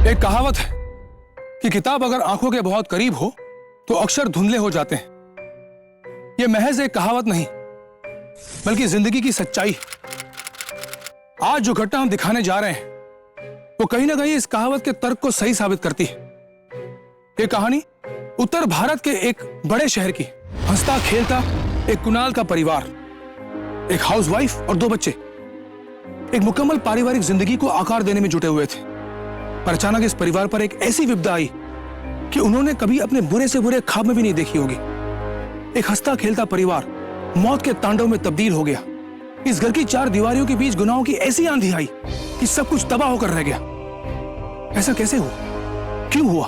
एक कहावत है कि किताब अगर आंखों के बहुत करीब हो तो अक्षर धुंधले हो जाते हैं। यह महज एक कहावत नहीं बल्कि जिंदगी की सच्चाई है। आज जो घटना हम दिखाने जा रहे हैं वो कहीं ना कहीं इस कहावत के तर्क को सही साबित करती है। यह कहानी उत्तर भारत के एक बड़े शहर की हंसता खेलता एक कुनाल का परिवार, एक हाउसवाइफ और 2 बच्चे एक मुकम्मल पारिवारिक जिंदगी को आकार देने में जुटे हुए थे। पर अचानक इस परिवार पर एक ऐसी विपदा आई कि उन्होंने कभी अपने बुरे से बुरे ख्वाब में भी नहीं देखी होगी। एक हंसता खेलता परिवार मौत के तांडव में तब्दील हो गया। इस घर की 4 दीवारियों के बीच गुनाहों की ऐसी आंधी आई कि सब कुछ तबाह होकर रह गया। ऐसा कैसे हुआ? क्यों हुआ?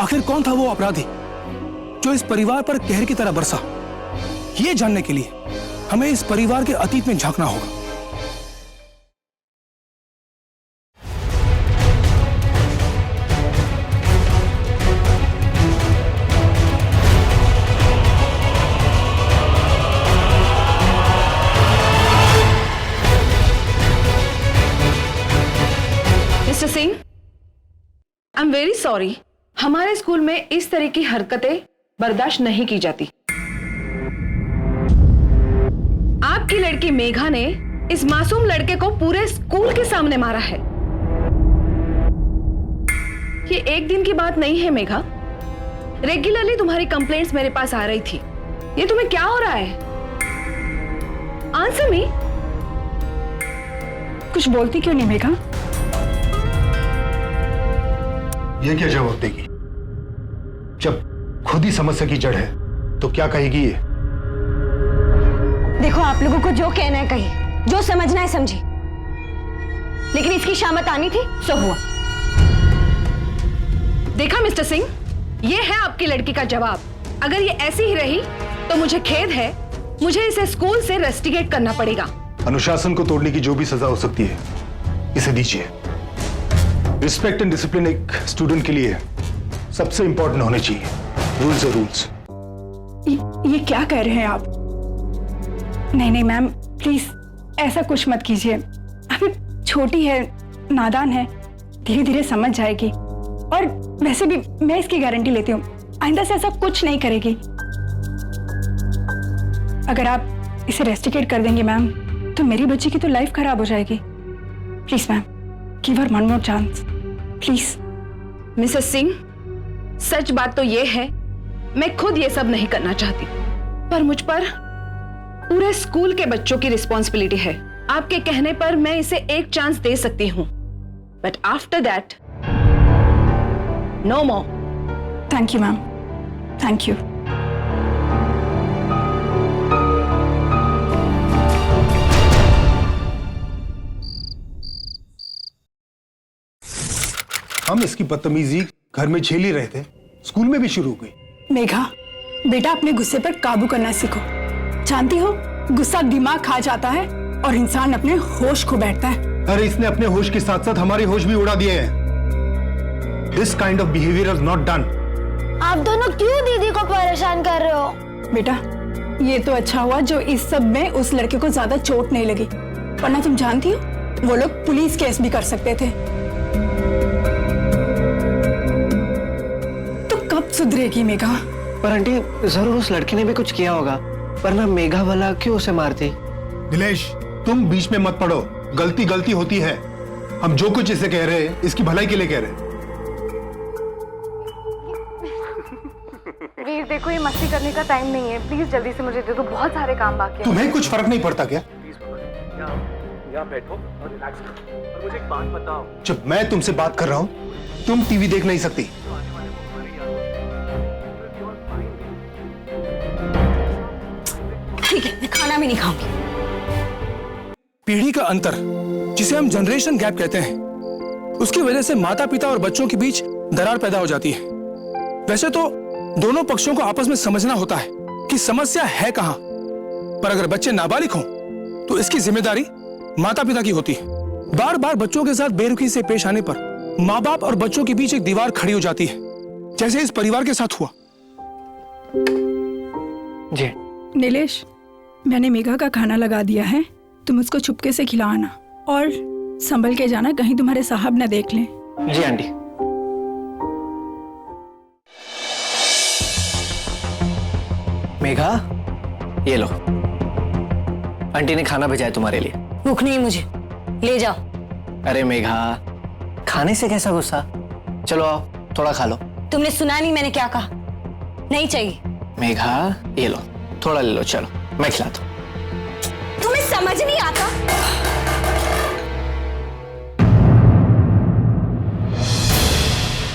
आखिर कौन था वो अपराधी जो इस परिवार पर कहर की तरह बरसा? ये जानने के लिए हमें इस परिवार के अतीत में झांकना होगा। Mister Singh, I am very sorry. हमारे स्कूल में इस तरह की हरकतें बर्दाश्त नहीं की जाती। आपकी लड़की मेघा ने इस मासूम लड़के को पूरे स्कूल के सामने मारा है। ये एक दिन की बात नहीं है मेघा। रेगुलरली तुम्हारी कंप्लेंट्स मेरे पास आ रही थी। ये तुम्हें क्या हो रहा है? Answer me. कुछ बोलती क्यों नहीं मेघा? ये क्या जवाब देगी जब खुद ही समस्या की जड़ है? तो क्या कहेगी ये? देखो, आप लोगों को जो कहना है कही, जो समझना है समझी, लेकिन इसकी शामत आनी थी सो हुआ। देखा मिस्टर सिंह, ये है आपकी लड़की का जवाब। अगर ये ऐसी ही रही तो मुझे खेद है, मुझे इसे स्कूल से रेस्टिकेट करना पड़ेगा। अनुशासन को तोड़ने की जो भी सजा हो सकती है इसे दीजिए। रिस्पेक्ट एंड डिसिप्लिन एक स्टूडेंट के लिए सबसे इंपॉर्टेंट होने चाहिए। रूल्स और रूल्स। ये क्या कह रहे हैं आप? नहीं नहीं मैम, प्लीज ऐसा कुछ मत कीजिए। अभी छोटी है, नादान है, धीरे धीरे समझ जाएगी। और वैसे भी मैं इसकी गारंटी लेती हूँ, आइंदा से ऐसा कुछ नहीं करेगी। अगर आप इसे रेस्टिकेट कर देंगे मैम तो मेरी बच्ची की तो लाइफ खराब हो जाएगी। Please ma'am, give her one more chance please. Mrs Singh, सच बात तो ये है, मैं खुद ये सब नहीं करना चाहती, पर मुझ पर पूरे स्कूल के बच्चों की रिस्पॉन्सिबिलिटी है। आपके कहने पर मैं इसे एक चांस दे सकती हूँ, but after that no more. Thank you ma'am, thank you. हम इसकी बदतमीजी घर में झेल ही रहे थे, स्कूल में भी शुरू हो गई। मेघा, बेटा अपने गुस्से पर काबू करना सीखो। जानती हो, गुस्सा दिमाग खा जाता है और इंसान अपने होश खो बैठता है। अरे इसने अपने होश के साथ साथ हमारे होश भी उड़ा दिए हैं। This kind of behaviour is not done. आप दोनों क्यों दीदी को परेशान कर रहे हो? बेटा, ये तो अच्छा हुआ जो इस सब में उस लड़के को ज्यादा चोट नहीं लगी, वरना तुम जानती हो वो लोग पुलिस केस भी कर सकते थे। तो कब सुधरेगी मेघा? पर आंटी, जरूर उस लड़की ने भी कुछ किया होगा, वरना मेघा वाला क्यों उसे मारती? नीलेश, तुम बीच में मत पड़ो। गलती गलती होती है। हम जो कुछ इसे कह रहे हैं इसकी भलाई के लिए कह रहे हैं। वीर, देखो ये मस्ती करने का टाइम नहीं है। प्लीज जल्दी से मुझे दे दो, बहुत सारे काम बाकी हैं। तुम्हें कुछ फर्क नहीं पड़ता क्या? यहाँ बैठो और रिलैक्स करो और मुझे एक बात बताओ। जब मैं तुमसे बात कर रहा हूँ तुम टीवी देख नहीं सकती। ठीक है, मैं खाना भी नहीं खाऊंगी। पीढ़ी का अंतर, जिसे हम जनरेशन गैप कहते हैं, उसकी वजह से माता पिता और बच्चों के बीच दरार पैदा हो जाती है। वैसे तो दोनों पक्षों को आपस में समझना होता है कि समस्या है कहां, पर अगर बच्चे नाबालिग हों तो इसकी जिम्मेदारी माता पिता की होती है। बार बार बच्चों के साथ बेरुखी से पेश आने पर माँ बाप और बच्चों के बीच एक दीवार खड़ी हो जाती है, जैसे इस परिवार के साथ हुआ। जी नीलेश, मैंने मेघा का खाना लगा दिया है, तुम उसको चुपके से खिलाना और संभल के जाना, कहीं तुम्हारे साहब न देख लें। जी आंटी। मेघा, ये लो, आंटी ने खाना भेजा है तुम्हारे लिए। भूख नहीं मुझे, ले जाओ। अरे मेघा, खाने से कैसा गुस्सा? चलो आओ, थोड़ा खा लो। तुमने सुना नहीं मैंने क्या कहा? नहीं चाहिए। मेघा, ये लो, थोड़ा ले लो, चलो मैं खिलाता हूँ। तुम्हें समझ नहीं आता?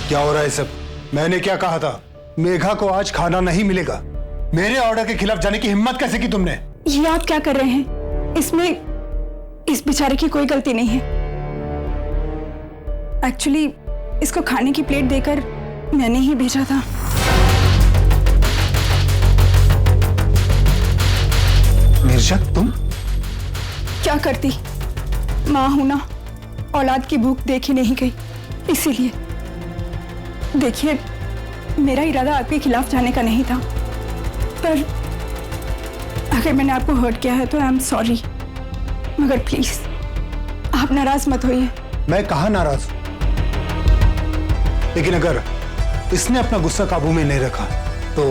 क्या हो रहा है सब? मैंने क्या कहा था? मेघा को आज खाना नहीं मिलेगा। मेरे ऑर्डर के खिलाफ जाने की हिम्मत कैसे की तुमने? ये आप क्या कर रहे हैं? इसमें इस बेचारे की कोई गलती नहीं है। एक्चुअली इसको खाने की प्लेट देकर मैंने ही भेजा था। निर्जा, तुम क्या करती, माँ हूं ना, औलाद की भूख देखी नहीं गई, इसीलिए। देखिए, मेरा इरादा आपके खिलाफ जाने का नहीं था, पर अगर मैंने आपको हर्ट किया है तो आई एम सॉरी, मगर प्लीज आप नाराज मत होइए। मैं कहाँ नाराज हूं? लेकिन अगर इसने अपना गुस्सा काबू में नहीं रखा तो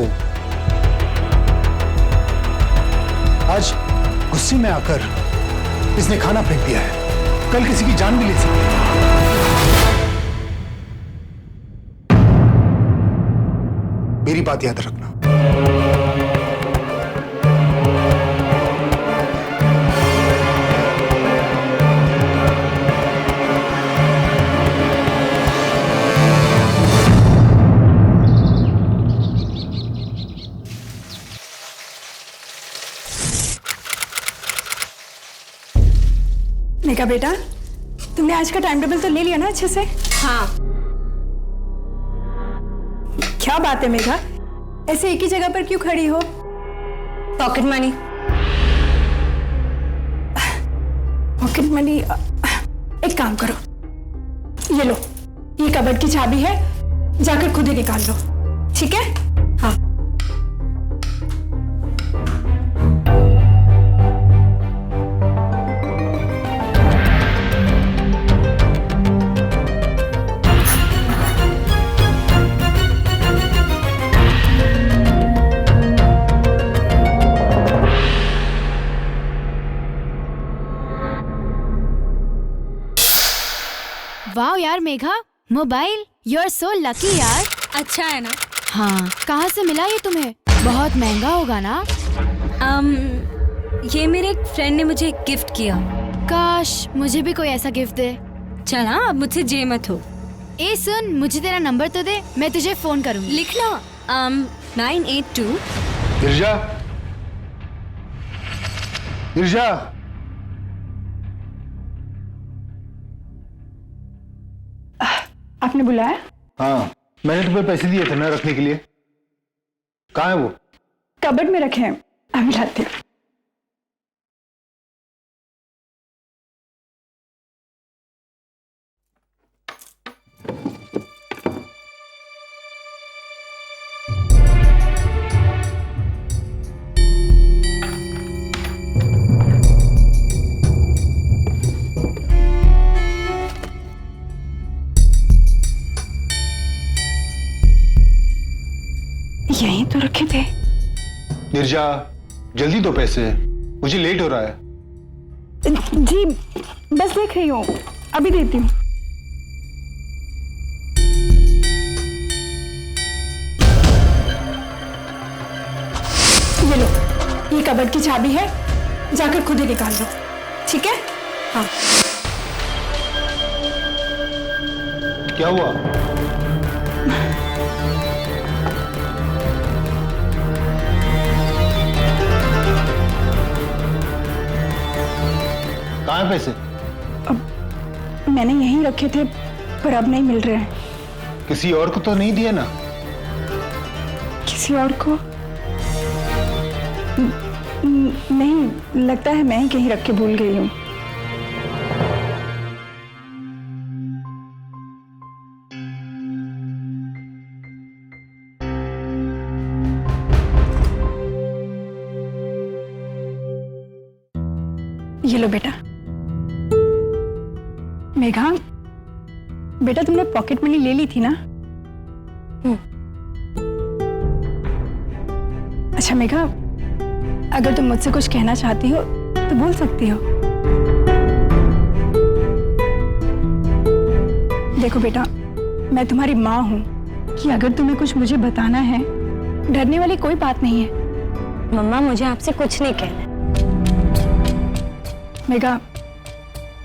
आज गुस्से में आकर इसने खाना फेंक दिया है। कल किसी की जान भी ले सकती है। मेरी बात याद रखना। मेघा बेटा, तुमने आज का टाइम टेबल तो ले लिया ना अच्छे से? हाँ। क्या बात है मेघा, ऐसे एक ही जगह पर क्यों खड़ी हो? Pocket money. Pocket money? एक काम करो, ये लो, ये कबर्ड की चाबी है, जाकर खुद ही निकाल लो, ठीक है? हाँ। वाह यार Megha, mobile, you are so lucky यार। अच्छा है ना? हाँ, कहाँ से मिला ये तुम्हें? बहुत महंगा होगा ना? ये मेरे एक फ्रेंड ने मुझे गिफ्ट किया। काश मुझे भी कोई ऐसा गिफ्ट दे। चला, अब मुझसे जे मत हो। ए सुन, मुझे तेरा नंबर तो दे, मैं तुझे फोन करूंगी। लिखना 982। निर्जा, निर्जा, आपने बुलाया? हाँ, मैंने तुम्हें पैसे दिए थे ना रखने के लिए। कहाँ है वो? कबर्ड में रखे हैं, अभी लाते हैं। यहीं तो रखे थे। निर्जा, जल्दी दो पैसे, मुझे लेट हो रहा है। जी बस देख रही हूँ, अभी देती हूँ। ये लो, ये कबर्ड की चाबी है, जाकर खुद ही निकाल लो, ठीक है? हाँ। क्या हुआ? कहाँ हैं पैसे? अब मैंने यहीं रखे थे, पर अब नहीं मिल रहे हैं। किसी और को तो नहीं दिया ना? किसी और को? नहीं, लगता है मैं ही कहीं रख के भूल गई हूँ। ये लो बेटा। मेघा, बेटा तुमने पॉकेट मनी ले ली थी ना? अच्छा मेघा, अगर तुम मुझसे कुछ कहना चाहती हो तो बोल सकती हो। देखो बेटा, मैं तुम्हारी माँ हूँ कि अगर तुम्हें कुछ मुझे बताना है, डरने वाली कोई बात नहीं है। मम्मा मुझे आपसे कुछ नहीं कहना। मेघा,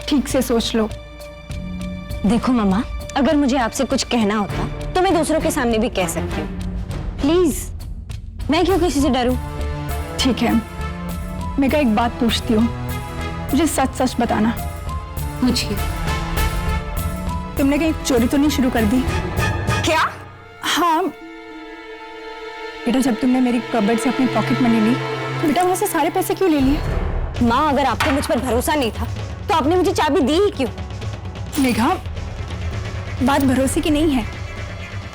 ठीक से सोच लो। देखो मम्मा, अगर मुझे आपसे कुछ कहना होता तो मैं दूसरों के सामने भी कह सकती हूँ। प्लीज, मैं क्यों किसी से डरूं? ठीक है, मेघा एक बात पूछती हूँ, मुझे सच सच बताना। पूछिए। तुमने कहीं चोरी तो नहीं शुरू कर दी? क्या? हाँ बेटा, जब तुमने मेरी कबर्ड से अपनी पॉकेट मनी ली तो बेटा वहां से सारे पैसे क्यों ले लिए? माँ, अगर आपको मुझ पर भरोसा नहीं था तो आपने मुझे चाबी दी ही क्यों? मेघा, बात भरोसे की नहीं है,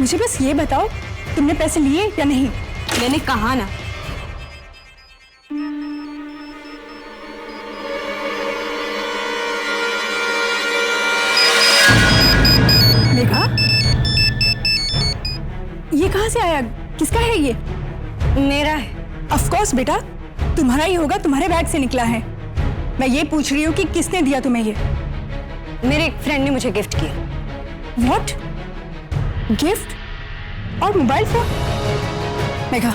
मुझे बस ये बताओ तुमने पैसे लिए या नहीं? मैंने कहा ना। मेघा, ये कहाँ से आया? किसका है ये? मेरा है। ऑफ कोर्स बेटा, तुम्हारा ही होगा, तुम्हारे बैग से निकला है। मैं ये पूछ रही हूँ कि किसने दिया तुम्हें ये? मेरे एक फ्रेंड ने मुझे गिफ्ट किया। व्हाट? गिफ्ट और मोबाइल फोन? मेघा,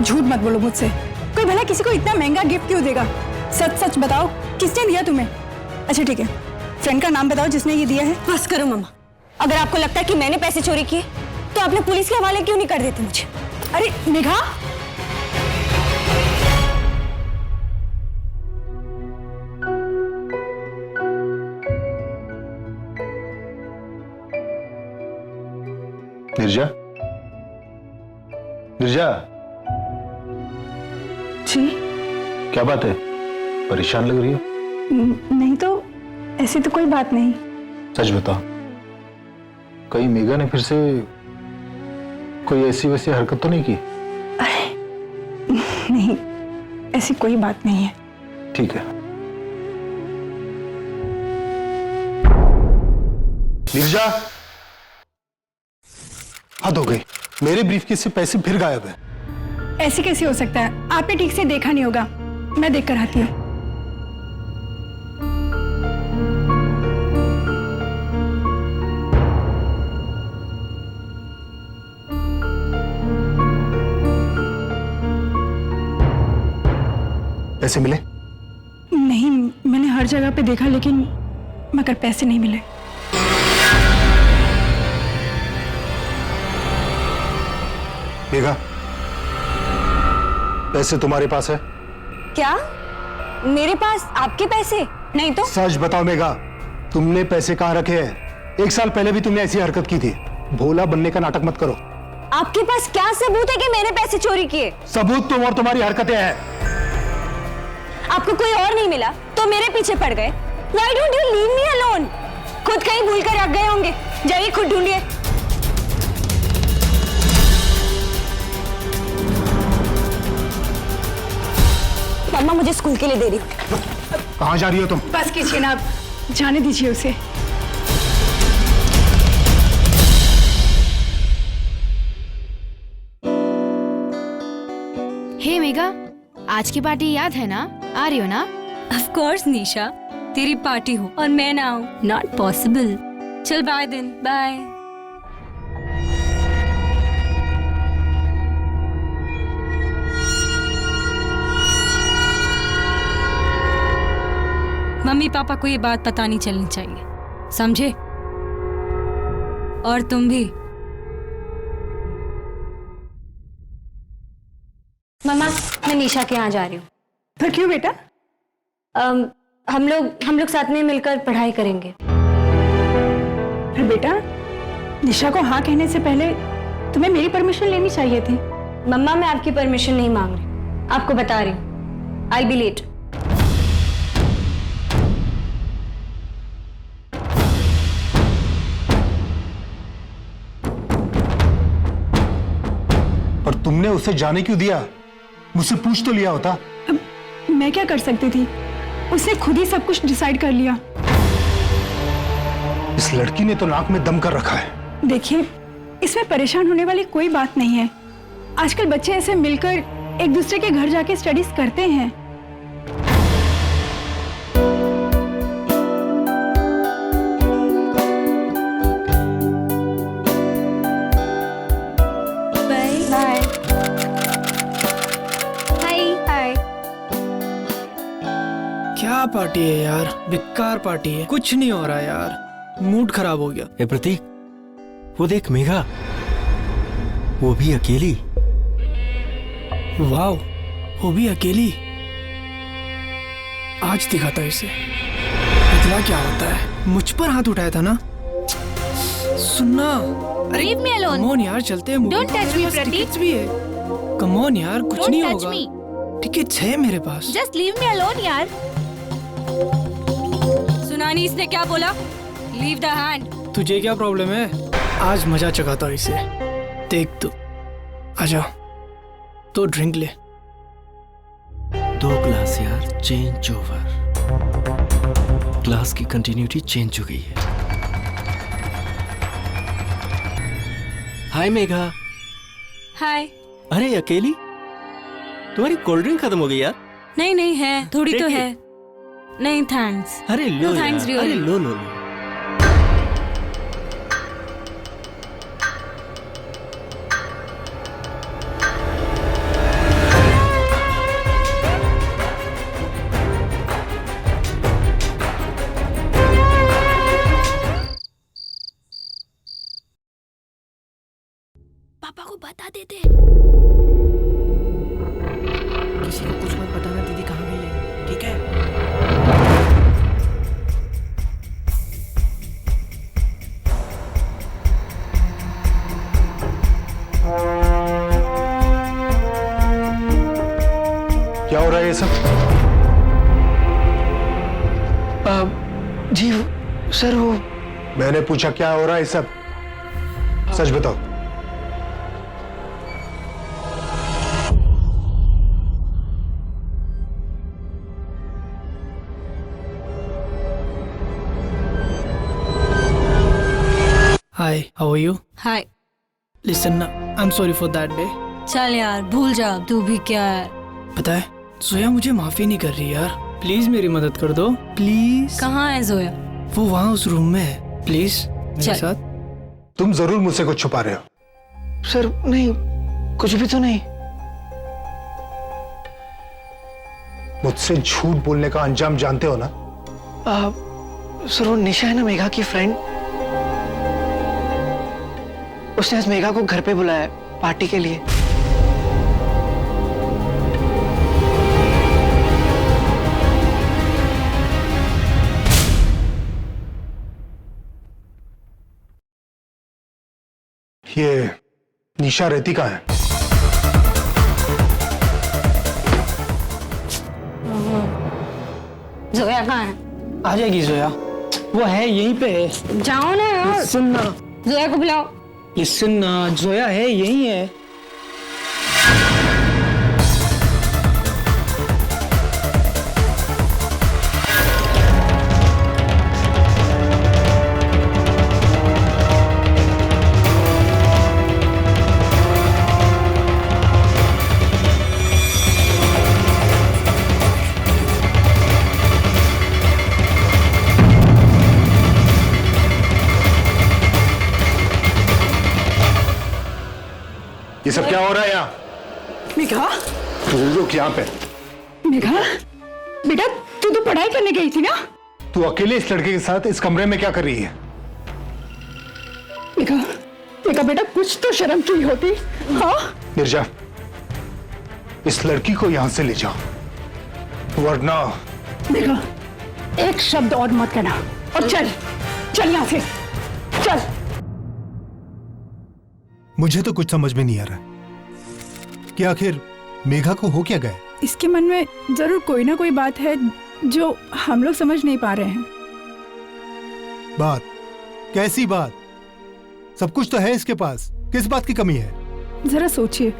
झूठ मत बोलो मुझसे। कोई भला किसी को इतना महंगा गिफ्ट क्यों देगा? सच सच बताओ, किसने दिया तुम्हें? अच्छा ठीक है, फ्रेंड का नाम बताओ जिसने ये दिया है। बस करो मम्मा, अगर आपको लगता है कि मैंने पैसे चोरी किए तो आपने पुलिस के हवाले क्यों नहीं कर देते मुझे? अरे मेघा, निर्जा, निर्जा, जी क्या बात है? परेशान लग रही हो। नहीं तो, ऐसी तो कोई बात नहीं। सच बताओ, कहीं मेघा ने फिर से कोई ऐसी वैसी हरकत तो नहीं की? नहीं, ऐसी कोई बात नहीं है। ठीक है। निर्जा, हद हो गई, मेरे ब्रीफकेस से पैसे फिर गायब है। ऐसे कैसे हो सकता है? आपने ठीक से देखा नहीं होगा, मैं देख कर आती हूँ। पैसे मिले? नहीं, मैंने हर जगह पे देखा लेकिन मगर पैसे नहीं मिले। मेघा, पैसे तुम्हारे पास है? क्या? मेरे पास आपके पैसे नहीं तो? सच बताओ मेघा, तुमने पैसे कहाँ रखे हैं? 1 साल पहले भी तुमने ऐसी हरकत की थी। भोला बनने का नाटक मत करो। आपके पास क्या सबूत है कि मैंने पैसे चोरी किए? सबूत तुम और तुम्हारी हरकतें हैं। आपको कोई और नहीं मिला तो मेरे पीछे पड़ गए। Why don't you leave me alone? खुद कहीं भूल कर रख गए होंगे, जाइए खुद ढूंढिए। मम्मा मुझे स्कूल के लिए दे रही हूँ। कहाँ जा रही हो तुम? बस कीजिए ना, जाने दीजिए उसे। हे मेघा, आज की पार्टी याद है ना? आ रही हो ना? ऑफ कोर्स निशा, तेरी पार्टी हो और मैं ना आऊं, नॉट पॉसिबल। चल बाय दिन, बाय। मम्मी पापा को ये बात पता नहीं चलनी चाहिए, समझे? और तुम भी। मम्मा, मैं निशा के यहाँ जा रही हूँ। पर क्यों बेटा? हम लोग साथ में मिलकर पढ़ाई करेंगे। पर बेटा, निशा को हाँ कहने से पहले तुम्हें मेरी परमिशन लेनी चाहिए थी। मम्मा, मैं आपकी परमिशन नहीं मांग रही, आपको बता रही हूँ। आई बी लेट। पर तुमने उसे जाने क्यों दिया? मुझसे पूछ तो लिया होता। अब मैं क्या कर सकती थी? उसने खुद ही सब कुछ डिसाइड कर लिया। इस लड़की ने तो नाक में दम कर रखा है। देखिए, इसमें परेशान होने वाली कोई बात नहीं है। आजकल बच्चे ऐसे मिलकर एक दूसरे के घर जाके स्टडीज करते हैं। बाय। हाय हाय। क्या पार्टी है यार, बेकार पार्टी है, कुछ नहीं हो रहा यार, मूड खराब हो गया। ए प्रतीक, वो देख मेघा, वो भी अकेली। वाओ, वो भी अकेली। आज दिखाता इसे बदला क्या होता है। मुझ पर हाथ उठाया था ना। सुनना, अरे Leave me alone. Come on यार, चलते हैं। Don't touch me, Prateek. Tickets भी है। कम ऑन यार, कुछ Don't नहीं touch होगा। me. टिकट्स है मेरे पास। Just leave me alone, यार। सुना नहीं इसने क्या बोला? Leave the hand. तुझे क्या प्रॉब्लम है? आज मजा चखाता इसे, देख तू। आजा, तो ड्रिंक ले। 2 ग्लास यार, चेंज ओवर। ग्लास की कंटिन्यूटी चेंज हो गई है। हाय मेघा। हाय। अरे अकेली, तुम्हारी कोल्ड ड्रिंक खत्म हो गई यार। नहीं नहीं है, थोड़ी तो ठीक है। नहीं थैंक्स। अरे लो No, thanks, यार, अरे really. लो लो लो। पापा को बता देते। किसी को कुछ मत बताना दीदी कहाँ गई है, ठीक है? क्या हो रहा है ये सब? जी सर, वो मैंने पूछा क्या हो रहा है ये सब? सच बताओ। Hi, how are you? Hi. Listen ना, I am sorry for that day. चल यार, भूल जा, तू भी क्या है। पता है, जोया मुझे माफी नहीं कर रही यार। प्लीज मेरी मदद कर दो, प्लीज। कहाँ है जोया? वो वहाँ उस रूम में है, प्लीज मेरे चल। साथ। तुम जरूर मुझसे कुछ छुपा रहे हो। सर नहीं, कुछ भी तो नहीं। मुझसे झूठ बोलने का अंजाम जानते हो ना? सर वो निशा है ना, मेघा की फ्रेंड, उसने आज मेघा को घर पे बुलाया है पार्टी के लिए। ये निशा रहती कहाँ है? जोया कहाँ है? आ जाएगी जोया, वो है यहीं पे है। जाओ ना यार, सुन ना, जोया को बुलाओ। लिसन ना, जोया है यहीं है। ये सब क्या हो रहा है यहाँ? मेघा, तू रुक यहाँ पे। मेघा, बेटा तू तो पढ़ाई करने गई थी ना? तू अकेले इस लड़के के साथ इस कमरे में क्या कर रही है? मेघा, मेघा बेटा कुछ तो शर्म की होती। हाँ निर्जा, इस लड़की को यहां से ले जाओ, वरना। मेघा, एक शब्द और मत कहना, और चल चल यहाँ से, चल। मुझे तो कुछ समझ में नहीं आ रहा कि आखिर मेघा को हो क्या गया। इसके मन में जरूर कोई ना कोई बात है जो हम लोग समझ नहीं पा रहे हैं। बात? कैसी बात? सब कुछ तो है इसके पास, किस बात की कमी है? जरा सोचिए,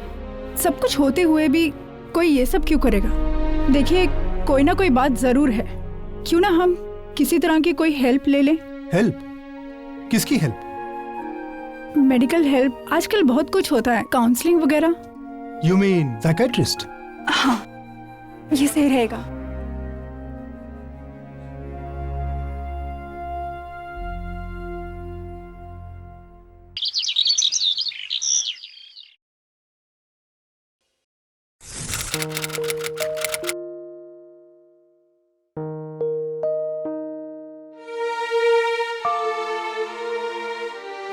सब कुछ होते हुए भी कोई ये सब क्यों करेगा? देखिए, कोई ना कोई बात जरूर है। क्यों ना हम किसी तरह की कोई हेल्प ले लें? हेल्प? किसकी हेल्प? Medical help. आजकल बहुत कुछ होता है, काउंसलिंग वगैरह। You mean psychiatrist? हाँ, ये सही रहेगा।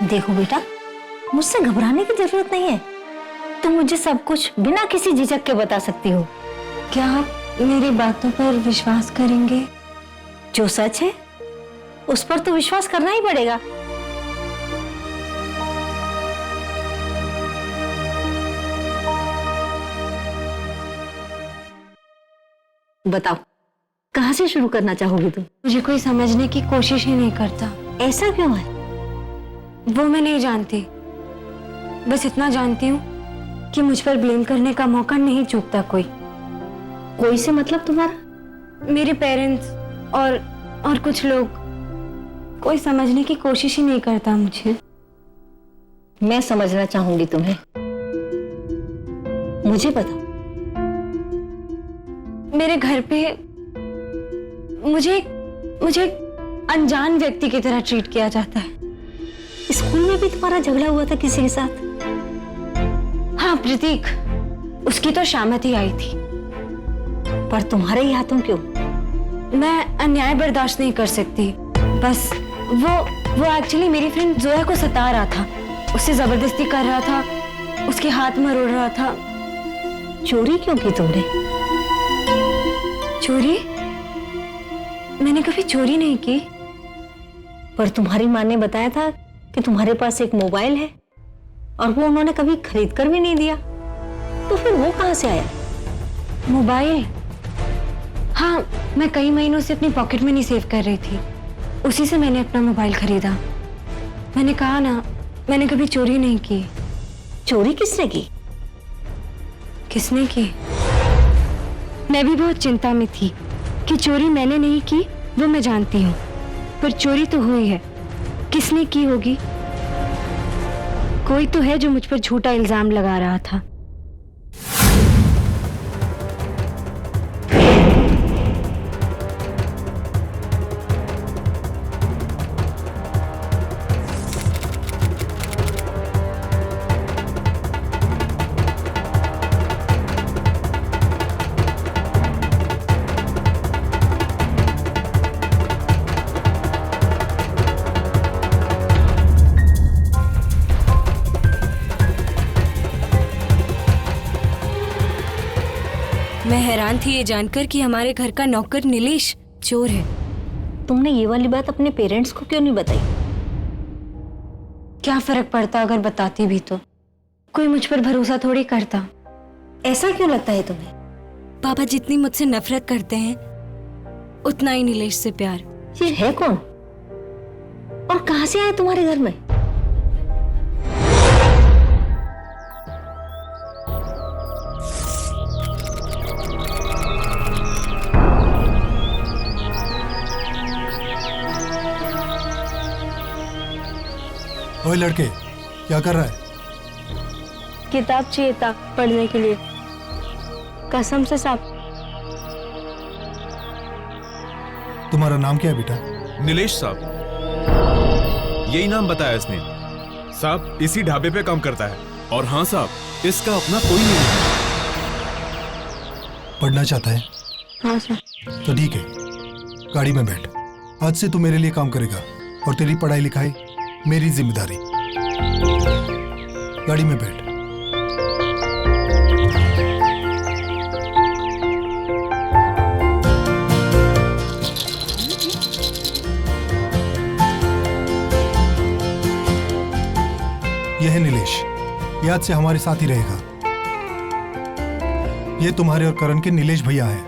देखो बेटा, मुझसे घबराने की जरूरत नहीं है। तुम मुझे सब कुछ बिना किसी झिझक के बता सकती हो। क्या आप मेरी बातों पर विश्वास करेंगे? जो सच है उस पर तो विश्वास करना ही पड़ेगा। बताओ, कहाँ से शुरू करना चाहोगी तुम? मुझे कोई समझने की कोशिश ही नहीं करता। ऐसा क्यों है? वो मैं नहीं जानती, बस इतना जानती हूँ कि मुझ पर ब्लेम करने का मौका नहीं चूकता कोई। कोई से मतलब तुम्हारा? मेरे पेरेंट्स और कुछ लोग। कोई समझने की कोशिश ही नहीं करता मुझे। मैं समझना चाहूंगी तुम्हें। मुझे बताओ। मेरे घर पे मुझे अनजान व्यक्ति की तरह ट्रीट किया जाता है। स्कूल में भी तुम्हारा झगड़ा हुआ था किसी के साथ? हाँ, प्रतीक, उसकी तो शामत ही आई थी। पर तुम्हारे ही हाथों क्यों? मैं अन्याय बर्दाश्त नहीं कर सकती। बस वो एक्चुअली मेरी फ्रेंड जोया को सता रहा था, उससे जबरदस्ती कर रहा था, उसके हाथ मरोड़ रहा था। चोरी क्यों की तुमने? चोरी? मैंने कभी चोरी नहीं की। पर तुम्हारी माँ ने बताया था कि तुम्हारे पास एक मोबाइल है और वो उन्होंने कभी खरीद कर भी नहीं दिया, तो फिर वो कहाँ से आया? मोबाइल? हाँ, मैं कई महीनों से अपनी पॉकेट में नहीं सेव कर रही थी, उसी से मैंने अपना मोबाइल खरीदा। मैंने कहा ना, मैंने कभी चोरी नहीं की। चोरी किसने की? किसने की? मैं भी बहुत चिंता में थी कि चोरी मैंने नहीं की, वो मैं जानती हूँ, पर चोरी तो हुई है। किसने की होगी? कोई तो है जो मुझ पर झूठा इल्जाम लगा रहा था। मैं हैरान थी ये जानकर कि हमारे घर का नौकर नीलेश चोर है। तुमने ये वाली बात अपने पेरेंट्स को क्यों नहीं बताई? क्या फर्क पड़ता अगर बताती भी तो? कोई मुझ पर भरोसा थोड़ी करता। ऐसा क्यों लगता है तुम्हें? पापा जितनी मुझसे नफरत करते हैं उतना ही नीलेश से प्यार। ये है कौन और कहां से आया तुम्हारे घर में? ओए लड़के, क्या कर रहा है? किताब चाहिए था पढ़ने के लिए। कसम से साहब। तुम्हारा नाम क्या है बेटा? नीलेश साहब, यही नाम बताया इसने। साहब इसी ढाबे पे काम करता है। और हाँ साहब, इसका अपना कोई नहीं है। पढ़ना चाहता है? हाँ सर। तो ठीक है, गाड़ी में बैठ। आज से तू मेरे लिए काम करेगा और तेरी पढ़ाई लिखाई मेरी जिम्मेदारी। गाड़ी में बैठ। यह है नीलेश, ये आज से हमारे साथ ही रहेगा। ये तुम्हारे और करण के नीलेश भैया हैं।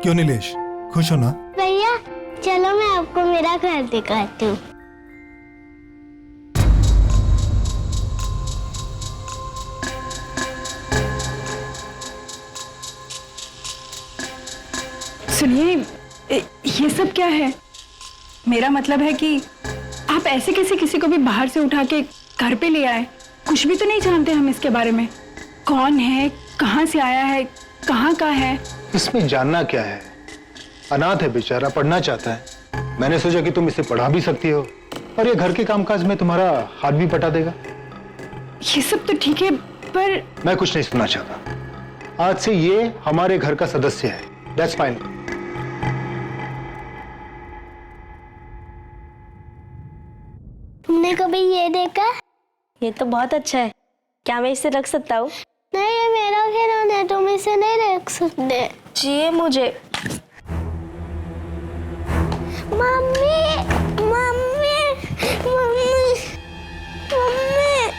क्यों नीलेश, खुश हो ना? भैया चलो मैं आपको मेरा घर दिखाती हूँ। सुनिए, ये सब क्या है? मेरा मतलब है कि आप ऐसे कैसे किसी को भी बाहर से उठा के घर पे ले आए? कुछ भी तो नहीं जानते हम इसके बारे में। कौन है, कहाँ से आया है, कहाँ का है? इसमें जानना क्या है? अनाथ है बेचारा, पढ़ना चाहता है। मैंने सोचा कि तुम इसे पढ़ा भी सकती हो और ये घर के कामकाज में तुम्हारा हाथ भी बटा देगा। ये सब तो ठीक है, पर मैं कुछ नहीं सुनना चाहता। आज से ये हमारे घर का सदस्य है। That's fine. तुमने कभी ये देखा? ये तो बहुत अच्छा है। क्या मैं इसे रख सकता हूँ? नहीं, ये मेरा खिलौना है, तुम इसे नहीं रख सकते। चाहिए मुझे। Mummy, mummy, mummy, mummy.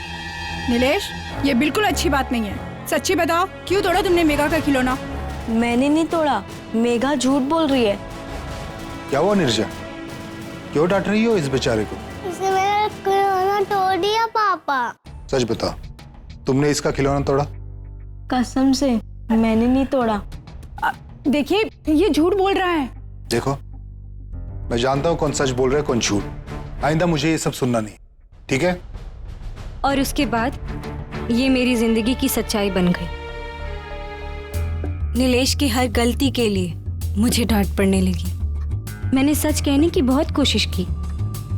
Nilesh, ये बिल्कुल अच्छी बात नहीं है। सच्ची बताओ, क्यों तोड़ा तुमने मेघा का खिलौना? मैंने नहीं तोड़ा, मेघा झूठ बोल रही है। क्या हुआ निर्जा? क्यों डांट रही हो इस बेचारे को? इसने मेरा खिलौना तोड़ दिया पापा। सच बता, तुमने इसका खिलौना तोड़ा? कसम से मैंने नहीं तोड़ा। देखिए, ये झूठ बोल रहा है। देखो, मैं जानता हूँ कौन सच बोल रहा है कौन झूठ। आइंदा मुझे ये सब सुनना नहीं, ठीक है? और उसके बाद ये मेरी जिंदगी की सच्चाई बन गई। नीलेश की हर गलती के लिए मुझे डांट पड़ने लगी। मैंने सच कहने की बहुत कोशिश की,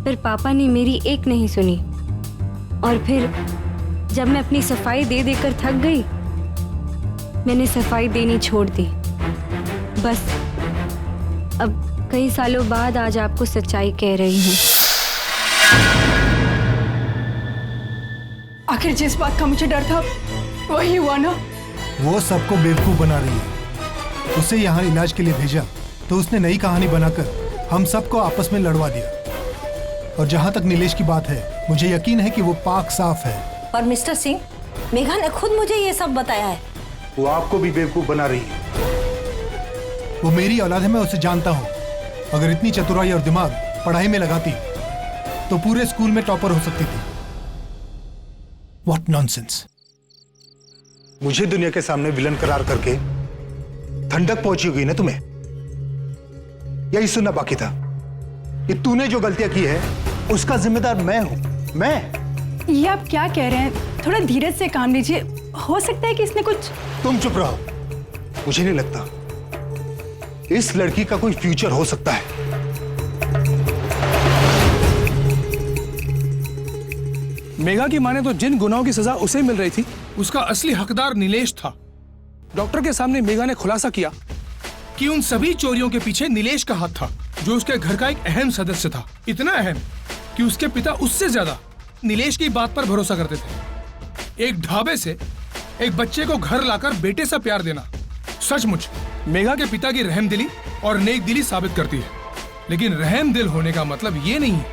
पर पापा ने मेरी एक नहीं सुनी। और फिर जब मैं अपनी सफाई दे देकर थक गई, मैंने सफाई देनी छोड़ दी। बस अब कई सालों बाद आज आपको सच्चाई कह रही हूँ। आखिर जिस बात का मुझे डर था वही हुआ ना? वो सबको बेवकूफ बना रही है। उसे यहाँ इलाज के लिए भेजा तो उसने नई कहानी बनाकर हम सबको आपस में लड़वा दिया। और जहाँ तक नीलेश की बात है, मुझे यकीन है कि वो पाक साफ है। पर मिस्टर सिंह, मेघा ने खुद मुझे ये सब बताया है। वो आपको भी बेवकूफ बना रही है। वो मेरी औलाद है, मैं उसे जानता हूँ। अगर इतनी चतुराई और दिमाग पढ़ाई में लगाती तो पूरे स्कूल में टॉपर हो सकती थी। What nonsense. मुझे दुनिया के सामने विलन करार करके ठंडक पहुंची होगी ना तुम्हें? यही सुनना बाकी था कि तूने जो गलतियां की है उसका जिम्मेदार मैं हूं। मैं। ये आप क्या कह रहे हैं? थोड़ा धीरज से काम लीजिए। हो सकता है कि इसने कुछ। तुम चुप रहो। मुझे नहीं लगता इस लड़की का कोई फ्यूचर हो सकता है। मेघा की माने तो जिन गुनाहों की सजा उसे मिल रही थी, उसका असली हकदार नीलेश था। डॉक्टर के सामने मेघा ने खुलासा किया कि उन सभी चोरियों के पीछे नीलेश का हाथ था, जो उसके घर का एक अहम सदस्य था। इतना अहम कि उसके पिता उससे ज्यादा नीलेश की बात पर भरोसा करते थे। एक ढाबे से एक बच्चे को घर लाकर बेटे सा प्यार देना सचमुच मेघा के पिता की रहमदिली और नेकदिली साबित करती है। लेकिन रहमदिल होने का मतलब ये नहीं है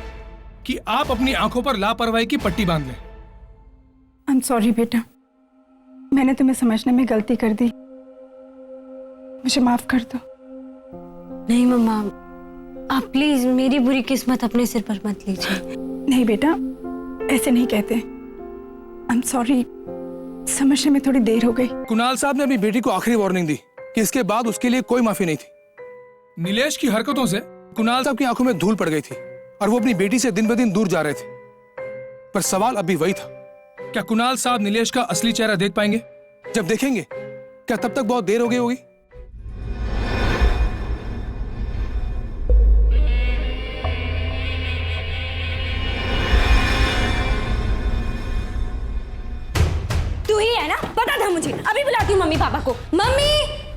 कि आप अपनी आंखों पर लापरवाही की पट्टी बांध लें। आई एम सॉरी बेटा, मैंने तुम्हें समझने में गलती कर दी। मुझे माफ कर दो। नहीं मम्मा, आप प्लीज मेरी बुरी किस्मत अपने सिर पर मत लीजिए। नहीं बेटा, ऐसे नहीं कहते। आई एम सॉरी, समझने में थोड़ी देर हो गई। कुणाल साहब ने अपनी बेटी को आखिरी वार्निंग दी कि इसके बाद उसके लिए कोई माफी नहीं थी। नीलेश की हरकतों से कुणाल साहब की आंखों में धूल पड़ गई थी और वो अपनी बेटी से दिन ब दिन दूर जा रहे थे। पर सवाल अभी वही था, क्या कुणाल साहब नीलेश का असली चेहरा देख पाएंगे? जब देखेंगे, क्या तब तक बहुत देर हो गई होगी? तू ही है ना? पता था मुझे। अभी बुलाती हूँ मम्मी पापा को। मम्मी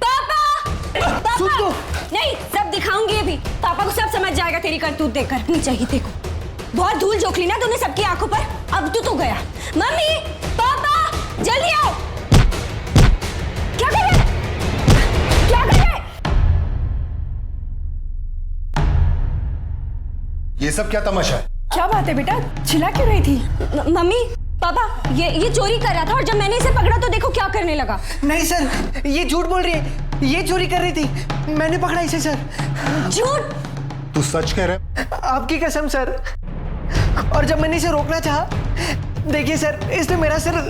पापा, पापा। सुन तो। नहीं, सब दिखाऊंगी अभी। पापा को सब समझ जाएगा तेरी करतूत देखकर। अपनी चाहिए देखो, बहुत धूल झोंक ली ना तूने सबकी आंखों पर। अब तू गया। मम्मी पापा, जल्दी आओ। क्या कर रहे? क्या कर रहे? ये सब क्या तमाशा है? क्या बात है बेटा, चिल्ला क्यों रही थी? मम्मी पापा, ये चोरी कर रहा था और जब मैंने इसे पकड़ा तो देखो क्या करने लगा। नहीं सर, ये झूठ बोल रही है। ये चोरी कर रही थी, मैंने पकड़ा इसे सर। झूठ? तू सच कह रहा है? आपकी कसम सर। और जब मैंने इसे रोकना चाहा, देखिए सर, इसने मेरा सर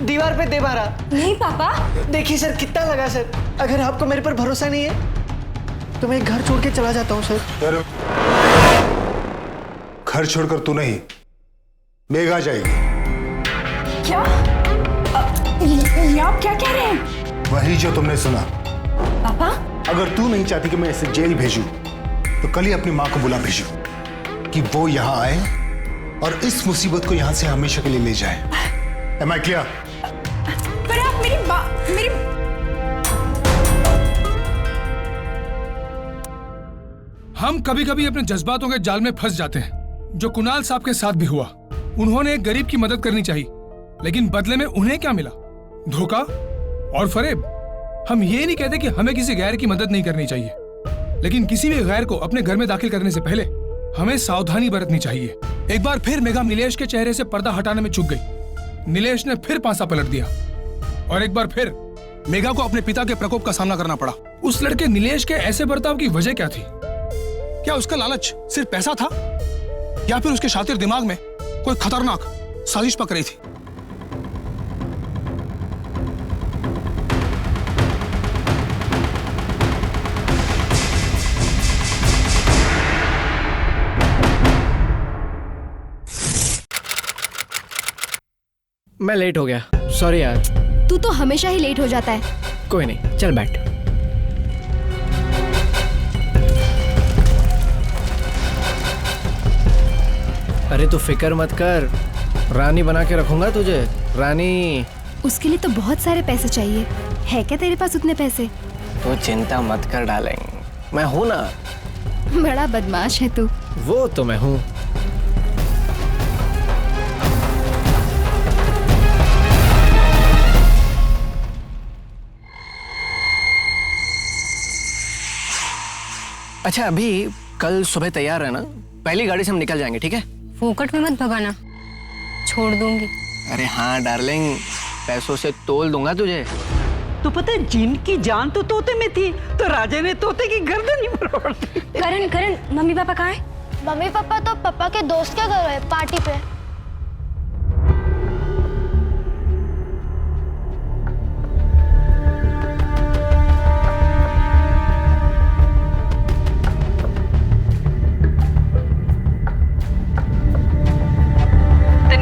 दीवार पे दे मारा। नहीं पापा। देखिए सर, कितना लगा सर। अगर आपको मेरे पर भरोसा नहीं है तो मैं घर छोड़ के चला जाता हूँ सर। घर छोड़कर तू नहीं, मेघा जाएगी। क्या? ये आप क्या कह रहे हैं? वही जो तुमने सुना। पापा? अगर तू नहीं चाहती कि मैं इसे जेल भेजूं, तो कल ही अपनी माँ को बुला भेजूं कि वो यहाँ आए और इस मुसीबत को यहाँ से हमेशा के लिए ले जाए। Am I clear? पर आप मेरी हम कभी कभी अपने जज्बातों के जाल में फंस जाते हैं, जो कुणाल साहब के साथ भी हुआ। उन्होंने एक गरीब की मदद करनी चाहिए, लेकिन बदले में उन्हें क्या मिला? धोखा और फरेब। हम ये नहीं कहते कि हमें किसी गैर की मदद नहीं करनी चाहिए, लेकिन किसी भी गैर को अपने घर में दाखिल करने से पहले हमें सावधानी बरतनी चाहिए। एक बार फिर मेघा नीलेश के चेहरे से पर्दा हटाने में चूक गई। नीलेश ने फिर पासा पलट दिया और एक बार फिर मेघा को अपने पिता के प्रकोप का सामना करना पड़ा। उस लड़के नीलेश के ऐसे बर्ताव की वजह क्या थी? क्या उसका लालच सिर्फ पैसा था, या फिर उसके शातिर दिमाग में कोई खतरनाक साजिश पक रही थी? मैं लेट हो गया, सॉरी यार। तू तो हमेशा ही लेट हो जाता है। कोई नहीं, चल बैठ। अरे तू फिक्र मत कर, रानी बना के रखूंगा तुझे, रानी। उसके लिए तो बहुत सारे पैसे चाहिए। है क्या तेरे पास उतने पैसे? तू चिंता मत कर डालेंगे, मैं हूं ना। बड़ा बदमाश है तू। वो तो मैं हूं। अच्छा अभी कल सुबह तैयार है ना? पहली गाड़ी से हम निकल जाएंगे, ठीक है? फोकट में मत भगाना, छोड़ दूंगी। अरे हाँ डार्लिंग, पैसों से तोल दूंगा तुझे। तो पता है जिनकी जान तो तोते में थी, तो राजा ने तोते की गर्दन ही मरोड़ दी। करण, मम्मी पापा कहाँ है? मम्मी पापा तो पापा के दोस्त के घर है, पार्टी पे।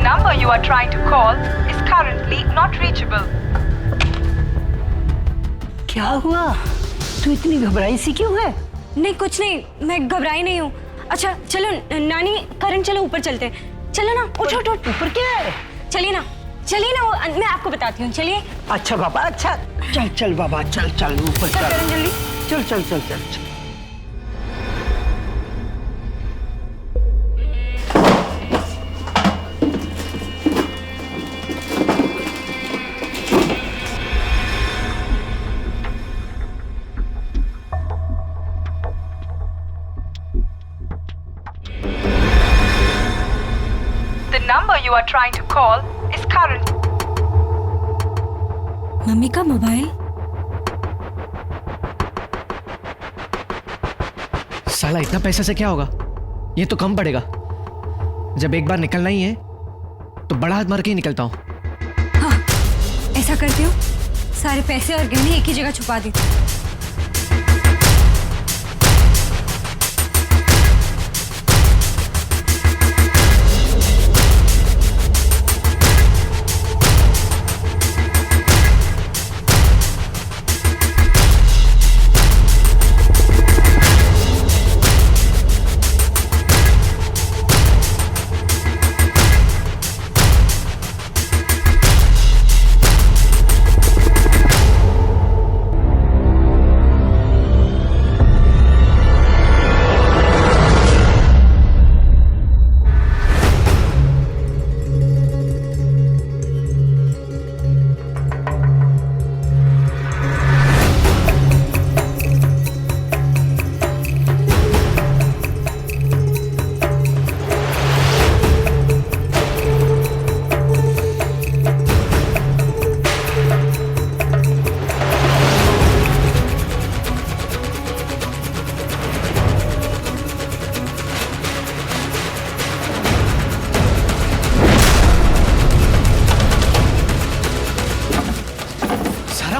number you are trying to call is currently not reachable. क्या हुआ? तू इतनी घबराई सी क्यों है? नहीं कुछ नहीं, मैं घबराई नहीं हूँ। अच्छा चलो नानी, करण चलो ऊपर चलते। चलो ना, उठो उठो। ऊपर क्या है? चलिए ना, मैं आपको बताती हूँ, चलिए। अच्छा बाबा, अच्छा चल चल बाबा, चल चल ऊपर चल। करण जल्दी चल चल चल चल, चल। The number you are trying to call is current. Mummy का मोबाइल। साला इतना पैसे से क्या होगा? ये तो कम पड़ेगा। जब एक बार निकलना ही है तो बड़ा हाथ मार के ही निकलता हूँ। हाँ, ऐसा करती हूँ, सारे पैसे और गहने एक ही जगह छुपा दी।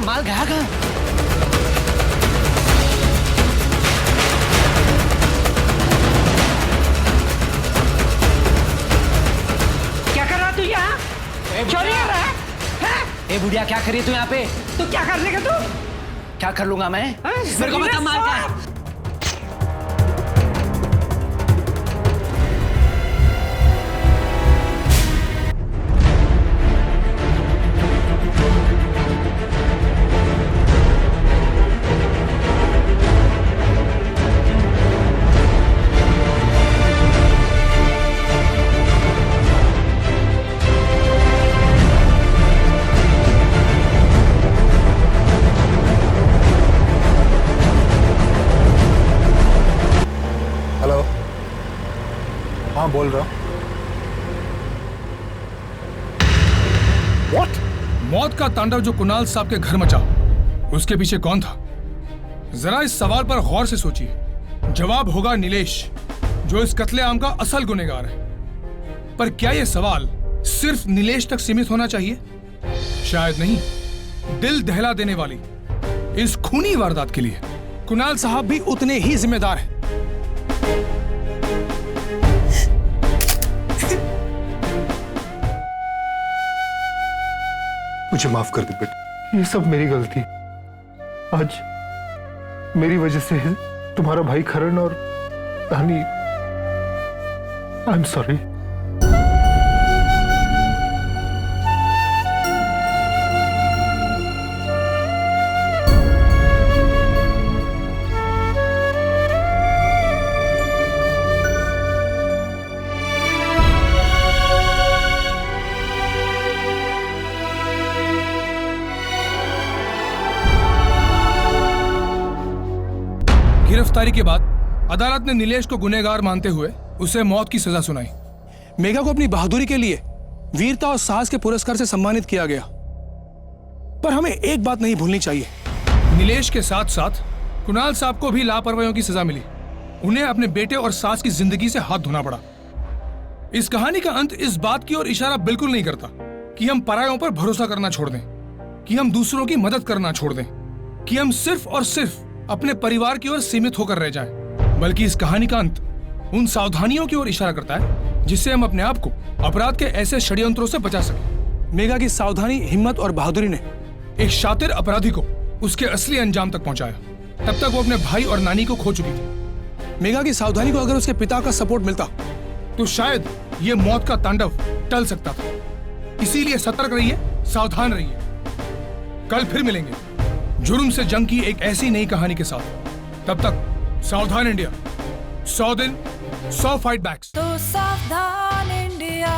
माल गया कहाँ? क्या कर रहा तू यहाँ? चोरी कर रहा है? ए बुढ़िया, क्या करिए तू यहाँ पे? तो क्या कर लेगा तू? क्या कर लूंगा मैं? मेरे को मत मार कर। हेलो, हाँ बोल रहा हूँ। What? मौत का तांडव जो कुणाल साहब के घर मचा, उसके पीछे कौन था? जरा इस सवाल पर गौर से सोचिए। जवाब होगा नीलेश, जो इस कत्लेआम का असल गुनहगार है। पर क्या यह सवाल सिर्फ नीलेश तक सीमित होना चाहिए? शायद नहीं। दिल दहला देने वाली इस खूनी वारदात के लिए कुणाल साहब भी उतने ही जिम्मेदार हैं। मुझे माफ कर दे बेटा, ये सब मेरी गलती। आज मेरी वजह से तुम्हारा भाई खरण और धानी, आई एम सॉरी। गिरफ्तारी के बाद अदालत ने नीलेश को गुनहगार मानते हुए उसे मौत की सजा सुनाई। मेघा को अपनी बहादुरी के लिए वीरता और साहस के पुरस्कार से सम्मानित किया गया। पर हमें एक बात नहीं भूलनी चाहिए, नीलेश के साथ साथ कुणाल साहब को भी लापरवाहियों की सजा मिली। उन्हें अपने बेटे और सास की जिंदगी से हाथ धोना पड़ा। इस कहानी का अंत इस बात की ओर इशारा बिल्कुल नहीं करता कि हम परायों पर भरोसा करना छोड़ दें, कि हम दूसरों की मदद करना छोड़ दें, कि हम सिर्फ और सिर्फ अपने परिवार की ओर सीमित होकर रह जाएं। बल्कि इस कहानी का अंत उन सावधानियों की ओर इशारा करता है जिससे हम अपने आप को अपराध के ऐसे षड्यंत्रों से बचा सकें। मेघा की सावधानी, हिम्मत और बहादुरी ने एक शातिर अपराधी को उसके असली अंजाम तक पहुंचाया। तब तक वो अपने भाई और नानी को खो चुकी थी। मेघा की सावधानी को अगर उसके पिता का सपोर्ट मिलता तो शायद ये मौत का तांडव टल सकता था। इसीलिए सतर्क रहिए, सावधान रहिए। कल फिर मिलेंगे जुर्म से जंग की एक ऐसी नई कहानी के साथ। तब तक सावधान इंडिया, 100 दिन 100 फाइट बैक्स। तो सावधान इंडिया।